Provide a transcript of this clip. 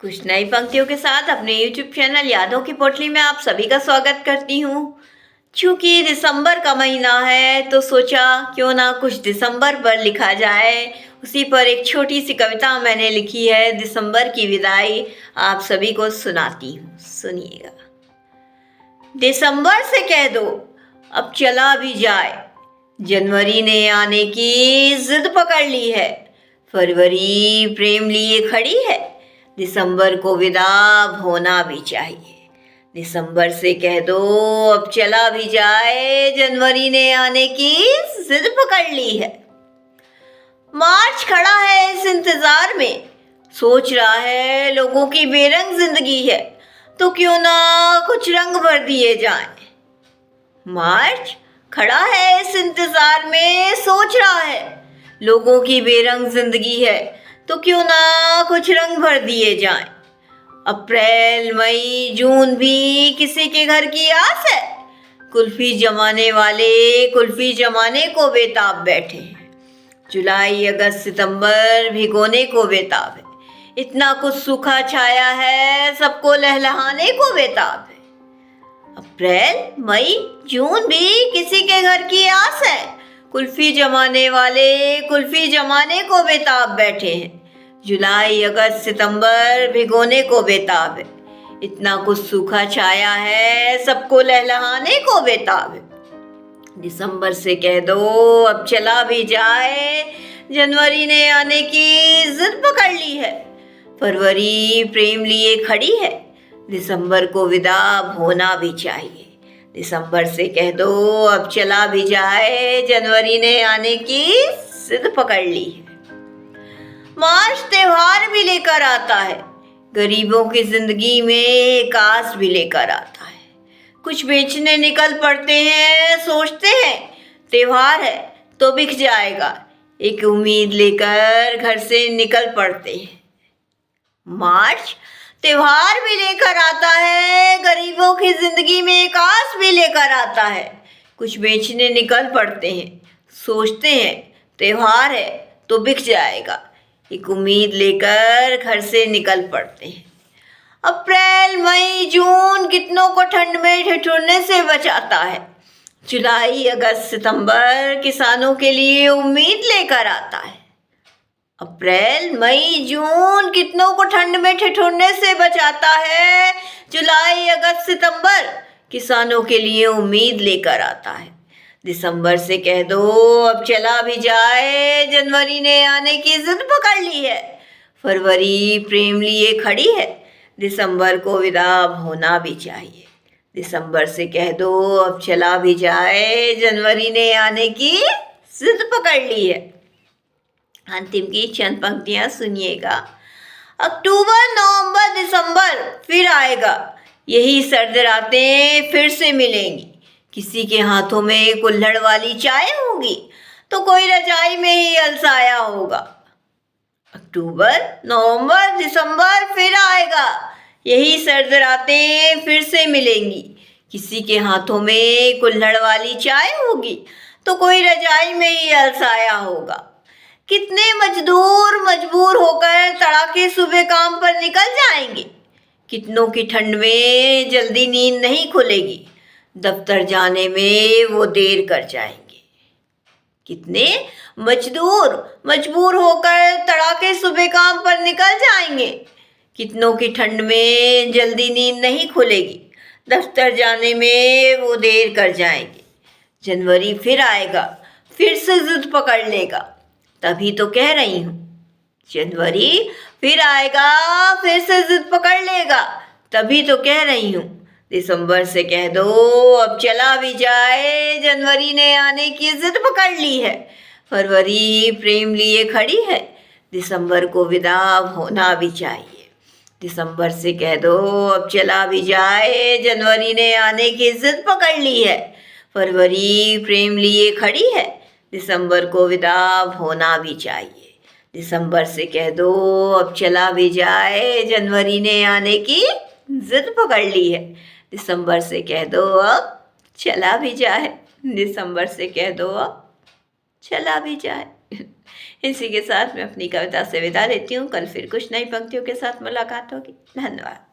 कुछ नई पंक्तियों के साथ अपने YouTube चैनल यादों की पोटली में आप सभी का स्वागत करती हूँ। क्योंकि दिसंबर का महीना है तो सोचा क्यों ना कुछ दिसंबर पर लिखा जाए। उसी पर एक छोटी सी कविता मैंने लिखी है, दिसंबर की विदाई आप सभी को सुनाती हूँ, सुनिएगा। दिसंबर से कह दो अब चला भी जाए, जनवरी ने आने की जिद पकड़ ली है, फरवरी प्रेम लिए खड़ी है, दिसंबर को विदा होना भी चाहिए। दिसंबर से कह दो अब चला भी जाए, जनवरी ने आने की जिद पकड़ ली है। मार्च खड़ा है इस इंतजार में, सोच रहा है लोगों की बेरंग जिंदगी है, तो क्यों ना कुछ रंग भर दिए जाएं। मार्च खड़ा है इस इंतजार में, सोच रहा है लोगों की बेरंग जिंदगी है, तो क्यों ना कुछ रंग भर दिए जाएं। अप्रैल मई जून भी किसी के घर की आस है, कुल्फी जमाने वाले कुल्फी जमाने को बेताब बैठे हैं। जुलाई अगस्त सितंबर भिगोने को बेताब है, इतना कुछ सूखा छाया है सबको लहलहाने को बेताब है। अप्रैल मई जून भी किसी के घर की आस है, कुल्फी जमाने वाले कुल्फी जमाने को बेताब बैठे हैं। जुलाई अगस्त सितंबर भिगोने को बेताब है, इतना कुछ सूखा छाया है सबको लहलहाने को बेताब है। दिसंबर से कह दो अब चला भी जाए, जनवरी ने आने की जिद पकड़ ली है, फरवरी प्रेम लिए खड़ी है, दिसंबर को विदा होना भी चाहिए। दिसंबर से कह दो अब चला भी जाए, जनवरी ने आने की जिद पकड़ ली है। मार्च त्योहार भी लेकर आता है, गरीबों की जिंदगी में कास भी लेकर आता है। कुछ बेचने निकल पड़ते हैं, सोचते हैं त्योहार है तो बिक जाएगा, एक उम्मीद लेकर घर से निकल पड़ते हैं। मार्च त्योहार भी लेकर आता है, गरीबों की जिंदगी में एक आस भी लेकर आता है। कुछ बेचने निकल पड़ते हैं, सोचते हैं त्योहार है तो बिक जाएगा, एक उम्मीद लेकर घर से निकल पड़ते हैं। अप्रैल मई जून कितनों को ठंड में ठिठुरने से बचाता है, जुलाई अगस्त सितंबर किसानों के लिए उम्मीद लेकर आता है। अप्रैल मई जून कितनों को ठंड में ठिठुरने से बचाता है, जुलाई अगस्त सितंबर किसानों के लिए उम्मीद लेकर आता है। दिसंबर से कह दो अब चला भी जाए, जनवरी ने आने की जिद पकड़ ली है, फरवरी प्रेम लिए खड़ी है, दिसंबर को विदा होना भी चाहिए। दिसंबर से कह दो अब चला भी जाए, जनवरी ने आने की जिद पकड़ ली है। अंतिम की चंद पंक्तियां सुनिएगा। अक्टूबर नवंबर दिसंबर फिर आएगा, यही सर्द रातें फिर से मिलेंगी, किसी के हाथों में कुल्हड़ वाली चाय होगी तो कोई रजाई में ही अलसाया होगा। अक्टूबर नवंबर दिसंबर फिर आएगा, यही सर्द रातें फिर से मिलेंगी, किसी के हाथों में कुल्हड़ वाली चाय होगी तो कोई रजाई में ही अलसाया होगा। कितने मजदूर मजबूर होकर तड़ाके सुबह काम पर निकल जाएंगे, कितनों की ठंड में जल्दी नींद नहीं खुलेगी, दफ्तर जाने में वो देर कर जाएंगे। कितने मजदूर मजबूर होकर तड़ाके सुबह काम पर निकल जाएंगे, कितनों की ठंड में जल्दी नींद नहीं खुलेगी, दफ्तर जाने में वो देर कर जाएंगे। जनवरी फिर आएगा, फिर से जिद पकड़ लेगा, तभी तो कह रही हूँ। जनवरी फिर आएगा, फिर से जिद पकड़ लेगा, तभी तो कह रही हूँ। दिसंबर से कह दो अब चला भी जाए, जनवरी ने आने की जिद पकड़ ली है, फरवरी प्रेम लिए खड़ी है, दिसंबर को विदा होना भी चाहिए। दिसंबर से कह दो अब चला भी जाए, जनवरी ने आने की जिद पकड़ ली है, फरवरी प्रेम लिए खड़ी है, दिसंबर को विदा होना भी चाहिए। दिसंबर से कह दो अब चला भी जाए, जनवरी ने आने की जिद पकड़ ली है, दिसंबर से कह दो अब चला भी जाए, दिसंबर से कह दो अब चला भी जाए। इसी के साथ मैं अपनी कविता से विदा लेती हूँ। कल फिर कुछ नई पंक्तियों के साथ मुलाकात होगी। धन्यवाद।